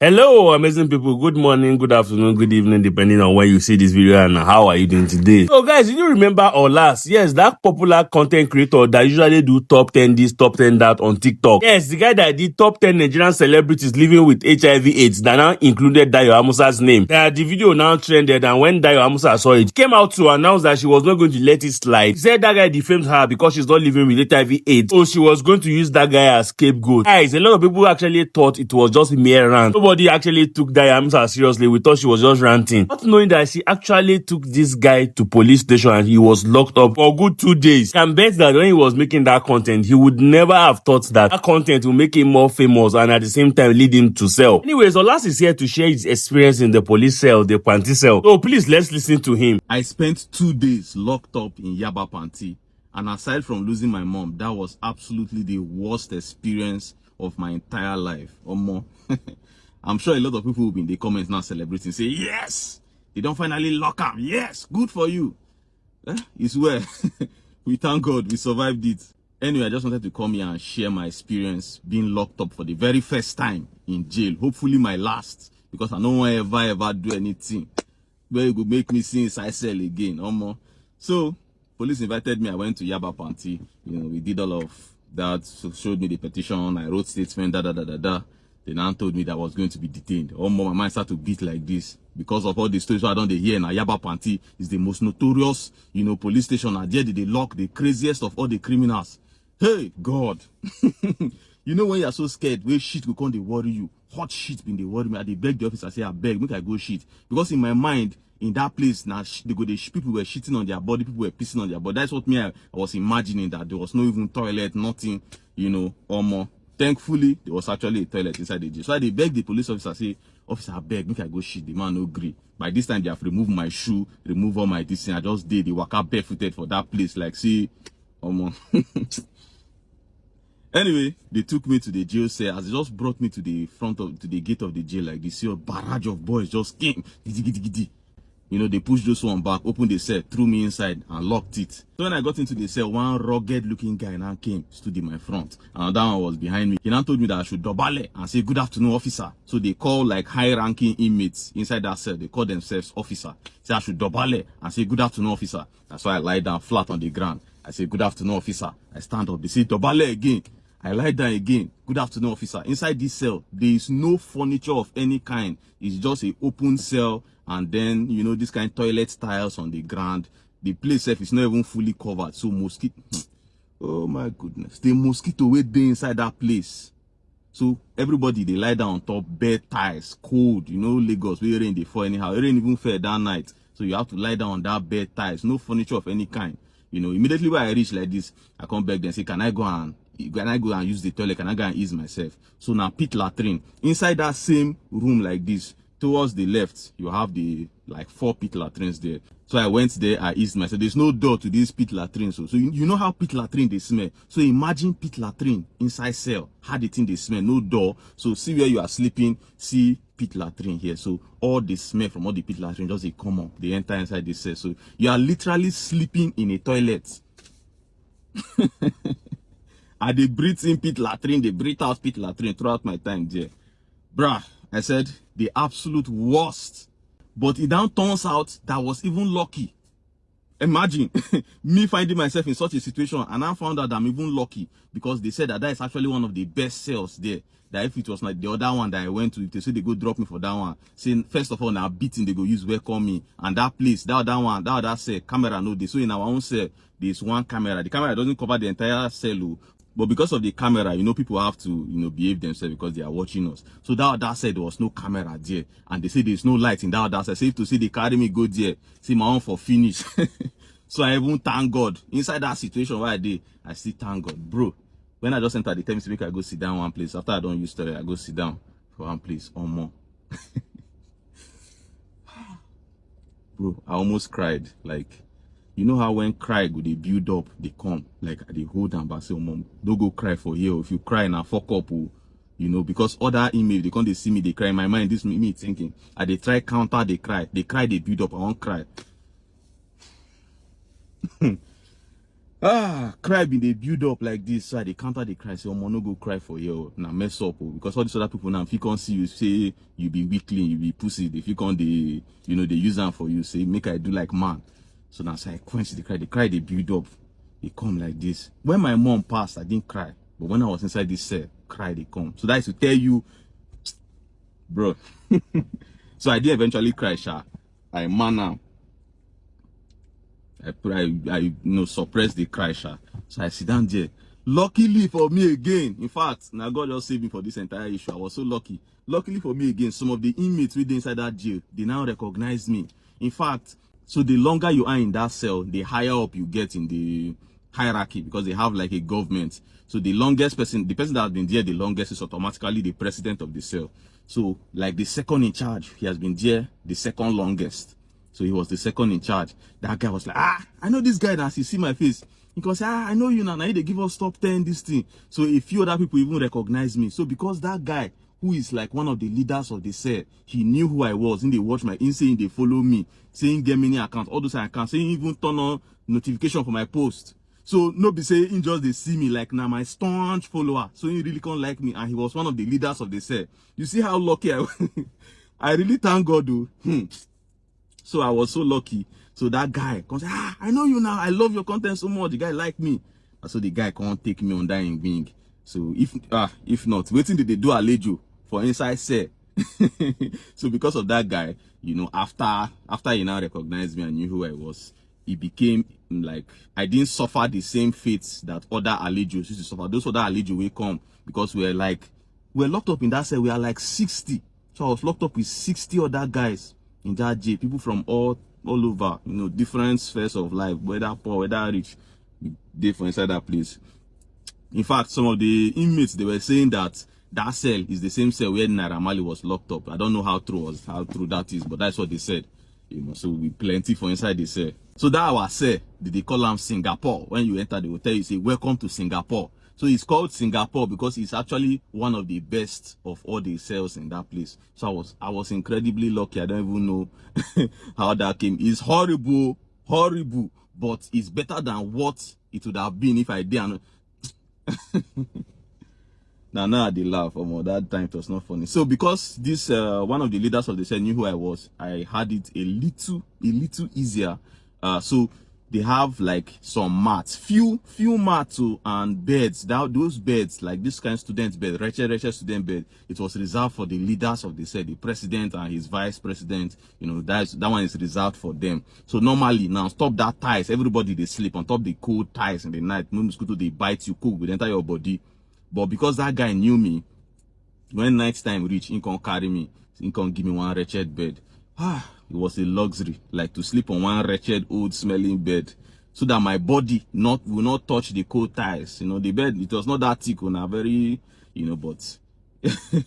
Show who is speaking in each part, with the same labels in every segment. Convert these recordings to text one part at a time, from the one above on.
Speaker 1: Hello, amazing people. Good morning, good afternoon, good evening, depending on when you see this video and how are you doing today. So guys, did you remember or last? Yes, that popular content creator that usually do top 10 this, top 10 that on TikTok. Yes, the guy that did top 10 Nigerian celebrities living with HIV/AIDS that now included Dayo Amusa's name. The video now trended, and when Dayo Amusa saw it, came out to announce that she was not going to let it slide. He said that guy defamed her because she's not living with HIV/AIDS. So she was going to use that guy as scapegoat. Guys, a lot of people actually thought it was just mere rant. Nobody actually took Dayo Amusa seriously. We thought she was just ranting. Not knowing that she actually took this guy to police station and he was locked up for a good 2 days. I can bet that when he was making that content, he would never have thought that content will make him more famous and at the same time lead him to sell. Anyways, Olas is here to share his experience in the police cell, the Panti cell. So please, let's listen to him.
Speaker 2: I spent 2 days locked up in Panti, and aside from losing my mom, that was absolutely the worst experience of my entire life. Or more. I'm sure a lot of people will be in the comments now celebrating, say, yes, they don't finally lock up. Yes, good for you. It's where we thank God we survived it. Anyway, I just wanted to come here and share my experience being locked up for the very first time in jail. Hopefully my last, because I don't want to ever do anything where it would make me see inside cell again. So police invited me. I went to Panti. We did all of that. So showed me the petition. I wrote statement. They now told me that I was going to be detained. My mind started to beat like this because of all the stories I don't hear. Now Panti is the most notorious, police station. And there they lock the craziest of all the criminals. Hey God. When you're so scared, where shit will come, they worry you. Hot shit been they worry me. I beg the officer, say I beg, make I go shit. Because in my mind, in that place, now people were shitting on their body, people were pissing on their body. That's what I was imagining, that there was no even toilet, nothing, or more. Thankfully, there was actually a toilet inside the jail. So I beg the police officer, say, officer, I beg, make I go shit. The man no agree. By this time, they have removed my shoe, removed all my distance. I just did. They walk out barefooted for that place, like, see, Anyway, they took me to the jail cell. As they just brought me to the gate of the jail, like this, a barrage of boys just came. They pushed those one back, opened the cell, threw me inside, and locked it. So when I got into the cell, one rugged-looking guy now came, stood in my front. Another one was behind me. He now told me that I should dobale and say, "Good afternoon, officer." So they call like high-ranking inmates inside that cell. They call themselves officer. Say I should dobale and say, "Good afternoon, officer." That's why I lie down flat on the ground. I say, "Good afternoon, officer." I stand up. They say, "Dobale again." I lie down again. "Good afternoon, officer." Inside this cell, there is no furniture of any kind. It's just an open cell, and then this kind of toilet tiles on the ground. The place itself is not even fully covered. So mosquito, oh my goodness, the mosquito wait there inside that place. So everybody, they lie down on top bed tiles, cold. Lagos, where rain they fall anyhow. It rain even fell that night. So you have to lie down on that bed tiles. No furniture of any kind. Immediately when I reach like this, I come back and say, can I go and use the toilet? Can I go and ease myself? So now pit latrine. Inside that same room like this, towards the left, you have the 4 pit latrines there. So I went there, I eased myself. There's no door to this pit latrine. So you know how pit latrine they smell. So imagine pit latrine inside cell. How the thing they smell, no door. So see where you are sleeping, see pit latrine here. So all the smell from all the pit latrine just they come up. They enter inside this cell. So you are literally sleeping in a toilet. And they breathe in pit latrine, they breathe out pit latrine throughout my time there. Bruh, I said the absolute worst. But it now turns out that I was even lucky. Imagine me finding myself in such a situation, and I found out that I'm even lucky because they said that is actually one of the best cells there. That if it was like the other one that I went to, if they say they go drop me for that one, saying first of all now beating they go use welcome me, and that place, that other cell, camera no dey. So in our own cell, there's one camera. The camera doesn't cover the entire cell. But because of the camera, people have to, behave themselves because they are watching us. So that said, there was no camera there. And they say there's no light in that side. Safe to say they carry me go there. See my own for finish. So I even thank God. Inside that situation where I did, I still thank God. Bro, when I just entered the time, I go sit down one place. After I don't use toilet, I go sit down for one place or more. Bro, I almost cried. You know how when cry go they build up, they come, like they hold them back, say, "Oh mom, don't go cry for here. If you cry now, fuck up." Because other email, they come, they see me, they cry. In my mind, this me thinking, they try counter, they cry, they build up, I won't cry. Cry been they build up like this, so they counter the cry. Say, no go cry for you, now mess up, because all these other people now, if you can't see you, say you be weakling, you be pussy. If you can't, they use them for you. Say make I do like man. So now say I quench the cry they build up, they come like this. When my mom passed, I didn't cry, but when I was inside this cell, cry they come. So that is to tell you, bro. So I did eventually cry, sha. I man am. I suppress the cry, sha. So I sit down there. Luckily for me again, in fact, now God just saved me for this entire issue. I was so lucky. Luckily for me again, some of the inmates within inside that jail, they now recognize me. In fact, so the longer you are in that cell, the higher up you get in the hierarchy, because they have like a government. So the longest person, the person that has been there the longest, is automatically the president of the cell. So like the second in charge, he has been there the second longest. So he was the second in charge. That guy was like, I know this guy. As he see my face, he goes, I know you now. Now they give us top 10 this thing. So a few other people even recognize me. So because that guy, who is like one of the leaders of the cell, he knew who I was. And they watch my saying they follow me, saying get many accounts, all those accounts, saying even turn on notification for my post. So no be saying just they see me like now my staunch follower. So he really can't like me, and he was one of the leaders of the cell. You see how lucky I was. I really thank God, though. So I was so lucky. So that guy comes, I know you now. I love your content so much. The guy like me. So the guy can't take me on that in wing. So if not, waiting did they do Alejo for inside cell. So because of that guy, after he now recognized me and knew who I was, it became like I didn't suffer the same fates that other Alejos used to suffer. Those other Alejo will come because we're locked up in that cell. We are like 60. So I was locked up with 60 other guys in that jail, people from all over, different spheres of life, whether poor, whether rich, they for inside that place. In fact, some of the inmates, they were saying that that cell is the same cell where Naira Marley was locked up. I don't know how true that is, but that's what they said. So we plenty for inside the cell. So that our cell, they call them Singapore. When you enter the hotel, you say, welcome to Singapore. So it's called Singapore because it's actually one of the best of all the cells in that place. So I was incredibly lucky. I don't even know how that came. It's horrible, but it's better than what it would have been if I didn't. Now they laugh. That time it was not funny. So because this one of the leaders of the cell knew who I was, I had it a little easier. So they have like some mats, few mats and beds. Those beds, like this kind of student bed, wretched student bed, it was reserved for the leaders of the cell, the president and his vice president. That one is reserved for them. So normally now, stop that ties, everybody they sleep on top the cold ties in the night. No mosquito they bite you, cook will enter your body. But because that guy knew me, when night time reach, he can carry me, he can give me one wretched bed. It was a luxury, like to sleep on one wretched old smelling bed, so that my body will not touch the cold tiles. The bed, it was not that thick, very, but it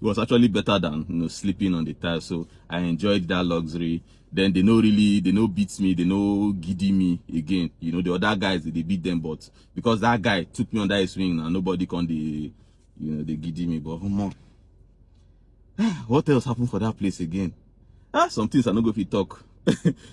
Speaker 2: was actually better than sleeping on the tiles. So I enjoyed that luxury. Then they no beat me, they no giddy me again. The other guys they beat them, but because that guy took me under his wing, and nobody can they giddy me. But what else happened for that place again? Some things I no go fit talk.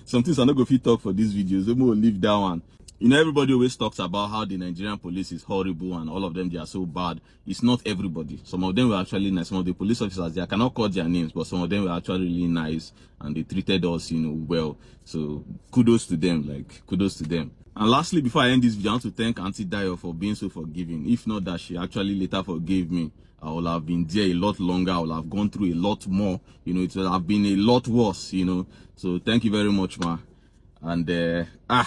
Speaker 2: Some things I no go fit talk for these videos. We will leave that one. Everybody always talks about how the Nigerian police is horrible and all of them, they are so bad. It's not everybody. Some of them were actually nice. Some of the police officers, I cannot call their names, but some of them were actually really nice and they treated us, well. So kudos to them, kudos to them. And lastly, before I end this video, I want to thank Auntie Dayo for being so forgiving. If not that she actually later forgave me, I would have been there a lot longer. I would have gone through a lot more. It would have been a lot worse, So thank you very much, ma. And I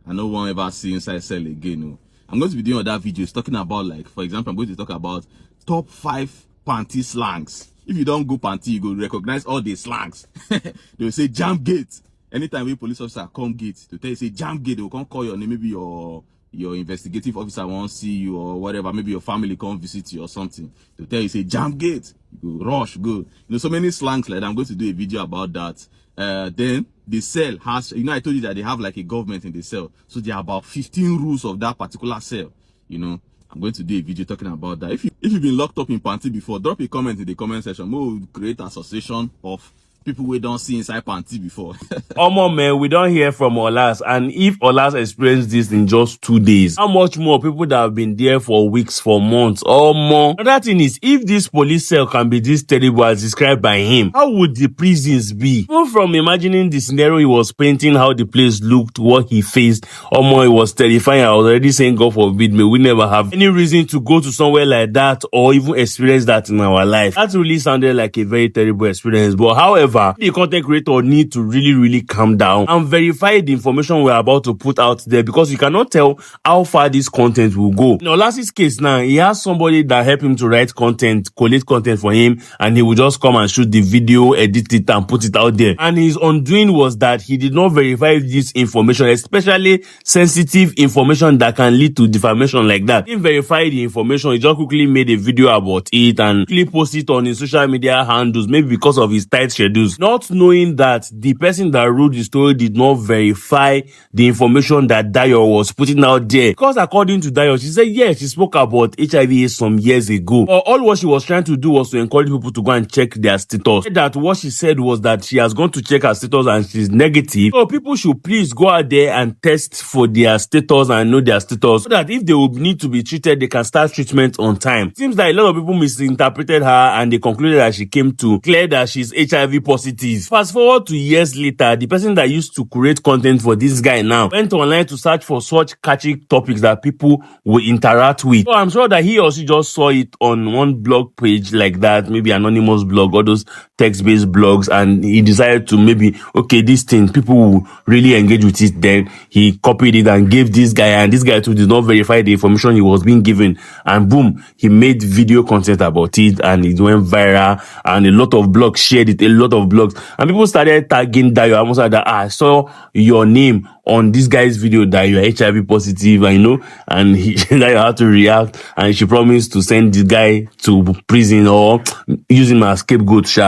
Speaker 2: no one ever see inside cell again. I'm going to be doing other videos talking about, for example, I'm going to talk about top 5 Panti slangs. If you don't go Panti, you go recognize all the slangs. They will say jam gate. Anytime a police officer come gate, to tell you say jam gate, they will come call your name, maybe your investigative officer won't see you or whatever, maybe your family come visit you or something, to tell you say jam gate, you go rush, go. So many slangs like that. I'm going to do a video about that. Then the cell has, I told you that they have like a government in the cell, so there are about 15 rules of that particular cell. I'm going to do a video talking about that. If you've been locked up in Panti before, drop a comment in the comment section. We'll create an association of people we don't see inside Panti before.
Speaker 1: Omo man, we don't hear from Olas, and if Olas experienced this in just 2 days, how much more people that have been there for weeks, for months, or more? Another thing is, if this police cell can be this terrible as described by him, how would the prisons be? Even from imagining the scenario he was painting, how the place looked, what he faced, Omo, it was terrifying. I was already saying, God forbid, may we never have any reason to go to somewhere like that or even experience that in our life. That really sounded like a very terrible experience. But however, the content creator need to really calm down and verify the information we're about to put out there, because you cannot tell how far this content will go. In Olas's case now, he has somebody that help him to write content, collate content for him, and he will just come and shoot the video, edit it, and put it out there. And his undoing was that he did not verify this information, especially sensitive information that can lead to defamation like that. He didn't verify the information. He just quickly made a video about it and quickly posted it on his social media handles, maybe because of his tight schedules, not knowing that the person that wrote the story did not verify the information that Dayo was putting out there. Because according to Dayo, she said yes, she spoke about HIV some years ago, but all what she was trying to do was to encourage people to go and check their status. That what she said was that she has gone to check her status and she's negative, so people should please go out there and test for their status and know their status, so that if they will need to be treated, they can start treatment on time. Seems like a lot of people misinterpreted her and they concluded that she came to clear that she's HIV positive. Fast forward to years later, the person that used to create content for this guy now went online to search for such catchy topics that people will interact with. So I'm sure that he or she just saw it on one blog page like that, maybe anonymous blog, all those text-based blogs, and he decided to maybe, okay, this thing, people will really engage with it. Then he copied it and gave this guy, and this guy too did not verify the information he was being given, and boom, he made video content about it and it went viral, and a lot of blogs shared it, and people started tagging Dayo Amusa that I saw your name on this guy's video that you are HIV positive, and Dayo had to react, and she promised to send the guy to prison or use him as scapegoat,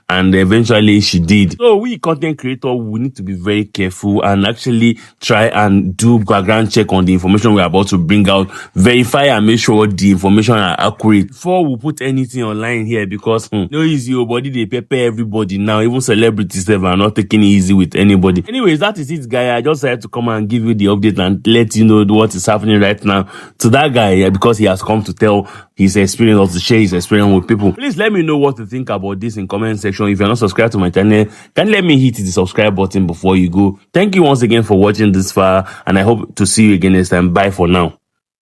Speaker 1: and eventually she did. So we content creators, we need to be very careful and actually try and do background check on the information we're about to bring out, verify and make sure the information are accurate before we put anything online here, because no easy, your body they pepper everybody now, even celebrities are not taking it easy with anybody. Anyways, that is it, guy. I just had to come and give you the update and let you know what is happening right now to that guy, because he has come to tell his experience or to share his experience with people. Please let me know what you think about this in comment section. If you're not subscribed to my channel, can let me hit the subscribe button before you go. Thank you once again for watching this far, and I hope to see you again next time. Bye for now.